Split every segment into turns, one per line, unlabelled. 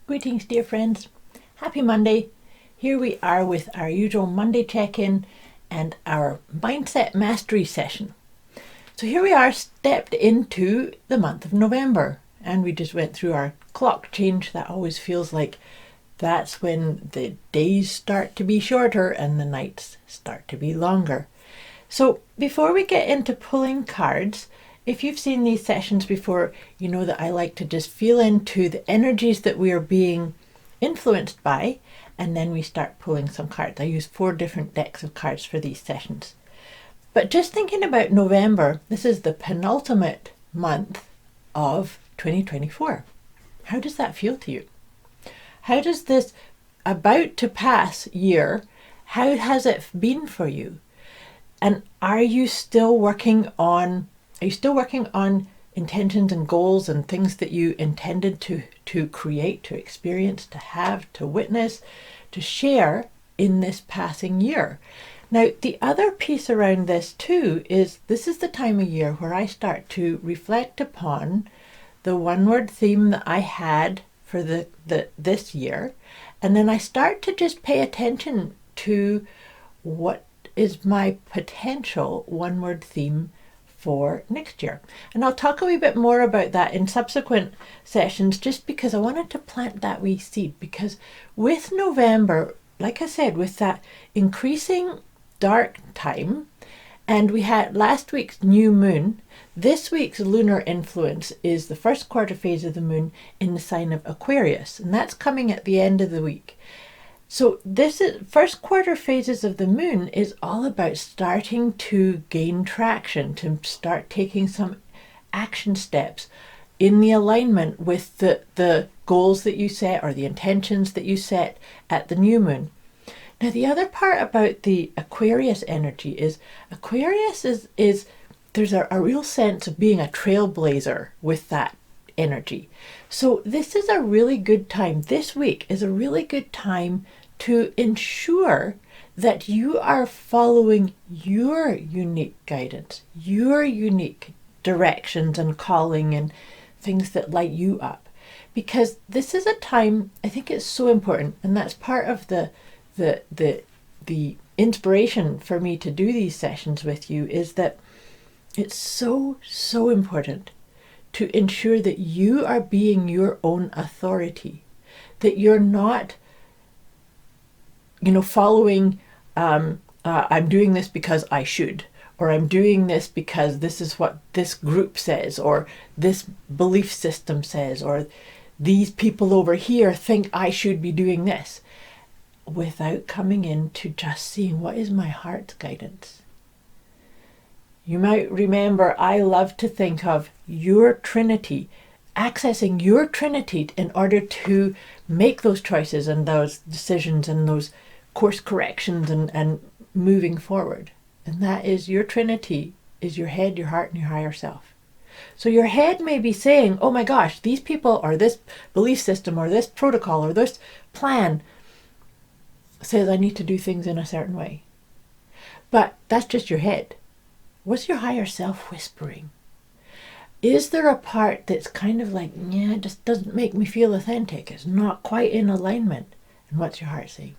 Greetings, dear friends. Happy Monday. Here we are with our usual Monday check-in and our mindset mastery session. So here we are, stepped into the month of November, and we just went through our clock change. That always feels like that's when the days start to be shorter and the nights start to be longer. So before we get into pulling cards, if you've seen these sessions before, you know that I like to just feel into the energies that we are being influenced by, and then we start pulling some cards. I use 4 different decks of cards for these sessions. But just thinking about November, this is the penultimate month of 2024. How does that feel to you? How does this about to pass year, how has it been for you? And are you still working on intentions and goals and things that you intended to create, to experience, to have, to witness, to share in this passing year? Now, the other piece around this too is this is the time of year where I start to reflect upon the one-word theme that I had for this year, and then I start to just pay attention to what is my potential one-word theme for next year. And I'll talk a wee bit more about that in subsequent sessions, just because I wanted to plant that wee seed, because with November, like I said, with that increasing dark time, and we had last week's new moon, this week's lunar influence is the first quarter phase of the moon in the sign of Aquarius, and that's coming at the end of the week. So this is first quarter phases of the moon is all about starting to gain traction, to start taking some action steps in the alignment with the goals that you set or the intentions that you set at the new moon. Now, the other part about the Aquarius energy is Aquarius is there's a real sense of being a trailblazer with that energy. So this is a really good time. This week is a really good time to ensure that you are following your unique guidance, your unique directions and calling and things that light you up. Because this is a time, I think it's so important, and that's part of the inspiration for me to do these sessions with you, is that it's so important to ensure that you are being your own authority, that you're not following, I'm doing this because I should, or I'm doing this because this is what this group says, or this belief system says, or these people over here think I should be doing this, without coming into just seeing what is my heart's guidance. You might remember I love to think of your Trinity, accessing your Trinity in order to make those choices and those decisions and those course corrections and moving forward. And that is your Trinity, is your head, your heart, and your higher self. So your head may be saying, oh my gosh, these people or this belief system or this protocol or this plan says I need to do things in a certain way. But that's just your head. What's your higher self whispering? Is there a part that's kind of like, yeah, it just doesn't make me feel authentic. It's not quite in alignment. And what's your heart saying?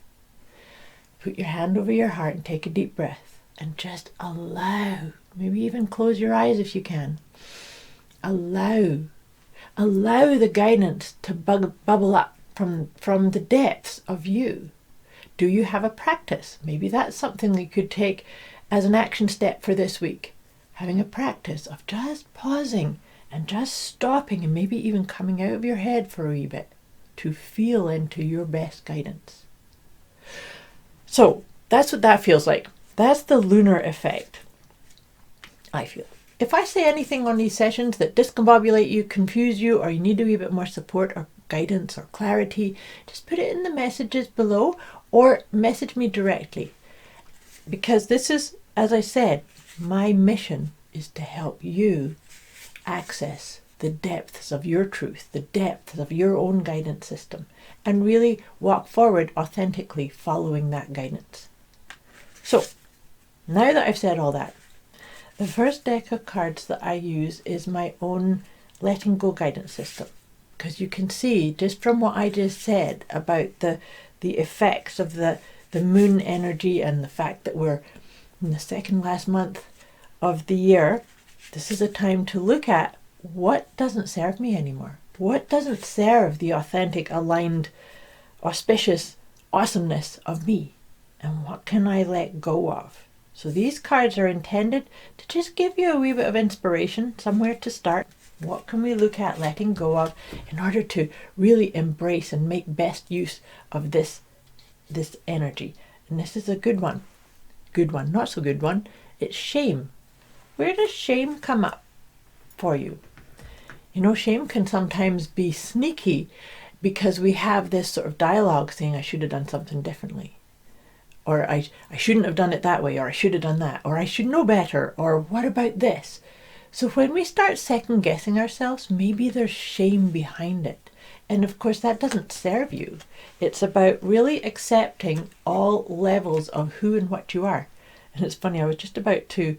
Put your hand over your heart and take a deep breath and just allow, maybe even close your eyes if you can. Allow the guidance to bubble up from the depths of you. Do you have a practice? Maybe that's something that you could take as an action step for this week. Having a practice of just pausing and just stopping and maybe even coming out of your head for a wee bit to feel into your best guidance. So that's what that feels like. That's the lunar effect, I feel. If I say anything on these sessions that discombobulate you, confuse you, or you need a wee bit more support or guidance or clarity, just put it in the messages below or message me directly. Because this is, as I said, my mission is to help you access the depths of your truth, the depths of your own guidance system, and really walk forward authentically following that guidance. So, now that I've said all that, the first deck of cards that I use is my own letting go guidance system. because you can see just from what I just said about the effects of the moon energy and the fact that we're in the second last month of the year. This is a time to look at what doesn't serve me anymore. What doesn't serve the authentic, aligned, auspicious awesomeness of me? And what can I let go of? So these cards are intended to just give you a wee bit of inspiration, somewhere to start. What can we look at letting go of in order to really embrace and make best use of this energy? And this is a good one. Good one, not so good one. It's shame. Where does shame come up for you? You know, shame can sometimes be sneaky because we have this sort of dialogue saying, I should have done something differently. Or I shouldn't have done it that way, or I should have done that, or I should know better, or what about this? So when we start second guessing ourselves, maybe there's shame behind it. And of course that doesn't serve you. It's about really accepting all levels of who and what you are. And it's funny, I was just about to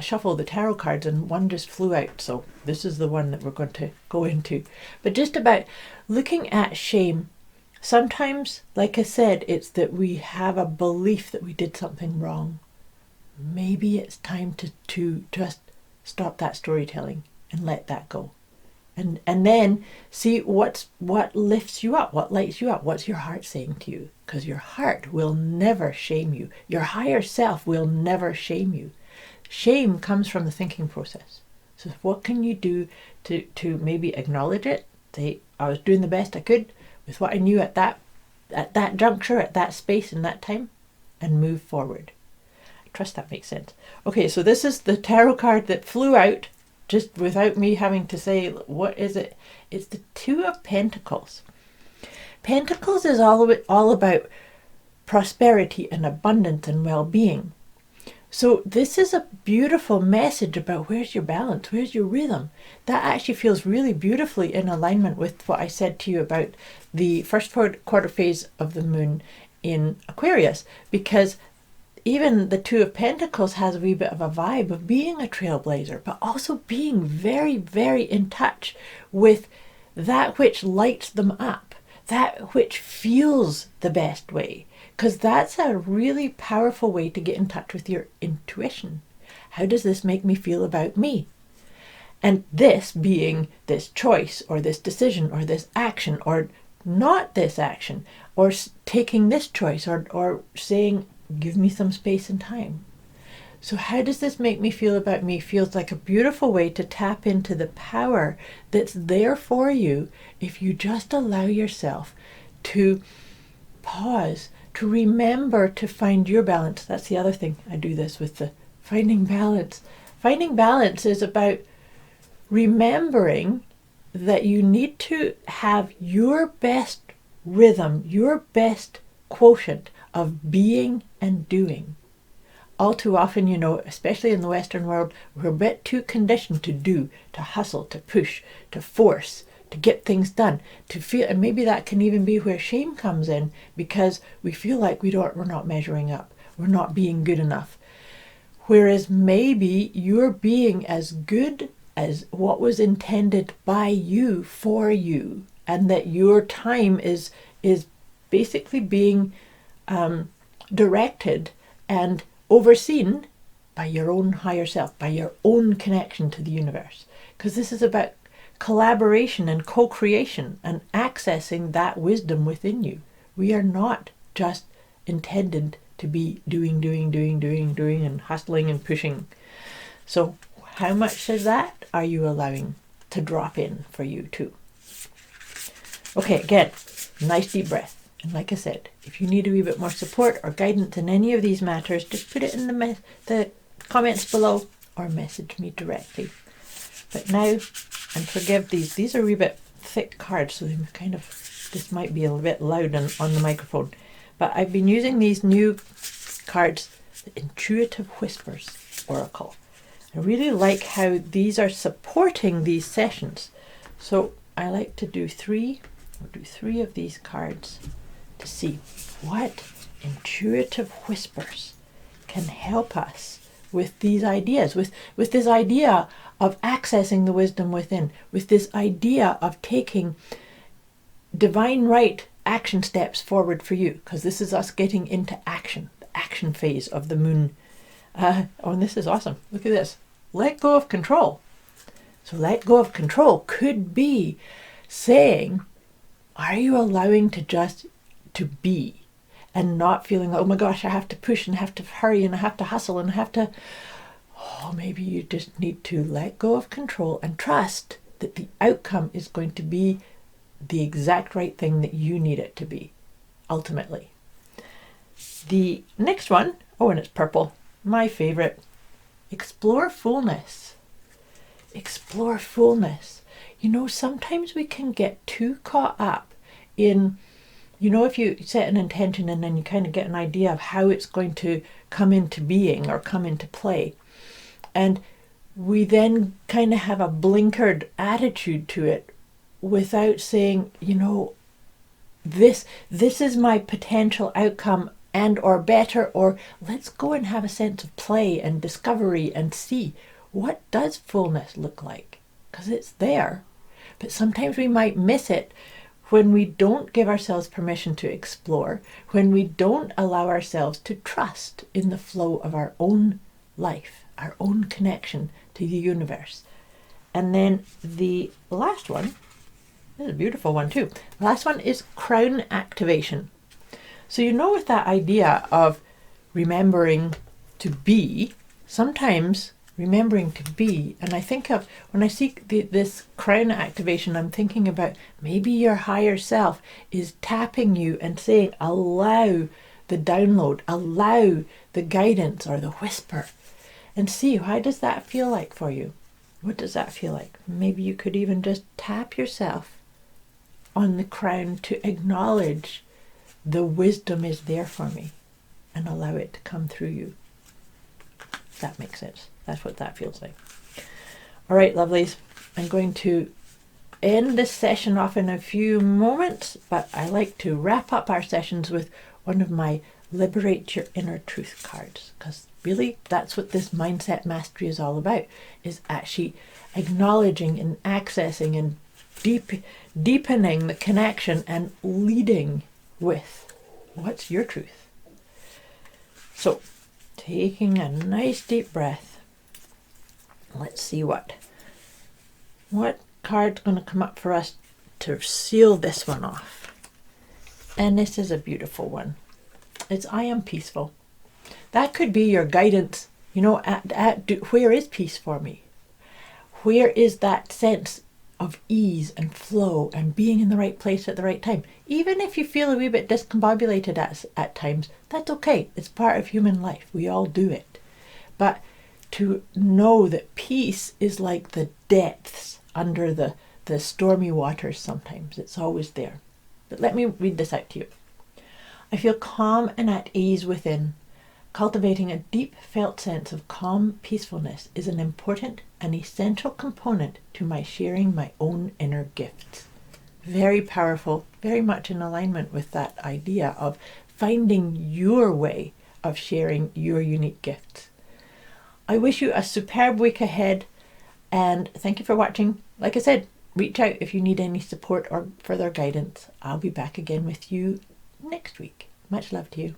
shuffle the tarot cards and one just flew out. So this is the one that we're going to go into. But just about looking at shame. Sometimes, like I said, it's that we have a belief that we did something wrong. Maybe it's time to just stop that storytelling and let that go. And then see what lifts you up, what lights you up, what's your heart saying to you? Because your heart will never shame you. Your higher self will never shame you. Shame comes from the thinking process. So what can you do to maybe acknowledge it? Say, I was doing the best I could with what I knew at that juncture, at that space, in that time, and move forward. I trust that makes sense. Okay, so this is the tarot card that flew out just without me having to say, what is it? It's the Two of Pentacles. Pentacles is all about prosperity and abundance and well-being. So this is a beautiful message about where's your balance, where's your rhythm. That actually feels really beautifully in alignment with what I said to you about the first quarter phase of the moon in Aquarius, because even the Two of Pentacles has a wee bit of a vibe of being a trailblazer, but also being very, very in touch with that which lights them up, that which feels the best way. Because that's a really powerful way to get in touch with your intuition. How does this make me feel about me? And this being this choice or this decision or this action or not this action or taking this choice or saying, give me some space and time. So how does this make me feel about me? Feels like a beautiful way to tap into the power that's there for you if you just allow yourself to pause, to remember to find your balance. That's the other thing. I do this with the finding balance. Finding balance is about remembering that you need to have your best rhythm, your best quotient of being and doing. All too often, you know, especially in the Western world, we're a bit too conditioned to do, to hustle, to push, to force, to get things done, to feel, and maybe that can even be where shame comes in, because we feel like we're not measuring up, we're not being good enough. Whereas maybe you're being as good as what was intended by you for you, and that your time is basically being directed and overseen by your own higher self, by your own connection to the universe. Because this is about collaboration and co-creation and accessing that wisdom within you. We are not just intended to be doing and hustling and pushing. So how much of that are you allowing to drop in for you too? Okay, again, nice deep breath. And like I said, if you need a wee bit more support or guidance in any of these matters, just put it in the comments below or message me directly. But now, and forgive these are a wee bit thick cards, so they kind of, this might be a little bit loud on the microphone. But I've been using these new cards, the Intuitive Whispers Oracle. I really like how these are supporting these sessions. So I like to do three of these cards to see what intuitive whispers can help us with these ideas, with this idea of accessing the wisdom within, with this idea of taking divine right action steps forward for you, because this is us getting into action, the action phase of the moon. Oh, and this is awesome. Look at this. Let go of control. So let go of control could be saying, are you allowing to just to be and not feeling, oh my gosh, I have to push and I have to hurry and I have to hustle and I have to, oh, maybe you just need to let go of control and trust that the outcome is going to be the exact right thing that you need it to be, ultimately. The next one, oh, and it's purple, my favorite. Explore fullness. Explore fullness. You know, sometimes we can get too caught up in, you know, if you set an intention and then you kind of get an idea of how it's going to come into being or come into play. And we then kind of have a blinkered attitude to it without saying, you know, this is my potential outcome and or better, or let's go and have a sense of play and discovery and see what does fullness look like, because it's there. But sometimes we might miss it when we don't give ourselves permission to explore, when we don't allow ourselves to trust in the flow of our own life, our own connection to the universe. And then the last one, this is a beautiful one too. The last one is crown activation. So, you know, with that idea of remembering to be, sometimes remembering to be, and I think of, when I see this crown activation, I'm thinking about maybe your higher self is tapping you and saying, allow the download, allow the guidance or the whisper, and see, how does that feel like for you? What does that feel like? Maybe you could even just tap yourself on the crown to acknowledge the wisdom is there for me and allow it to come through you. If that makes sense. That's what that feels like. All right, lovelies. I'm going to end this session off in a few moments, but I like to wrap up our sessions with one of my Liberate Your Inner Truth cards, because really that's what this mindset mastery is all about, is actually acknowledging and accessing and deepening the connection and leading with what's your truth. So, taking a nice deep breath, let's see what card's going to come up for us to seal this one off. And this is a beautiful one. It's I am peaceful. That could be your guidance, you know, where is peace for me? Where is that sense of ease and flow and being in the right place at the right time? Even if you feel a wee bit discombobulated at times, that's okay. It's part of human life. We all do it. But to know that peace is like the depths under the stormy waters sometimes. It's always there. But let me read this out to you. I feel calm and at ease within. Cultivating a deep felt sense of calm peacefulness is an important and essential component to my sharing my own inner gifts. Very powerful, very much in alignment with that idea of finding your way of sharing your unique gifts. I wish you a superb week ahead, and thank you for watching. Like I said, reach out if you need any support or further guidance. I'll be back again with you next week. Much love to you.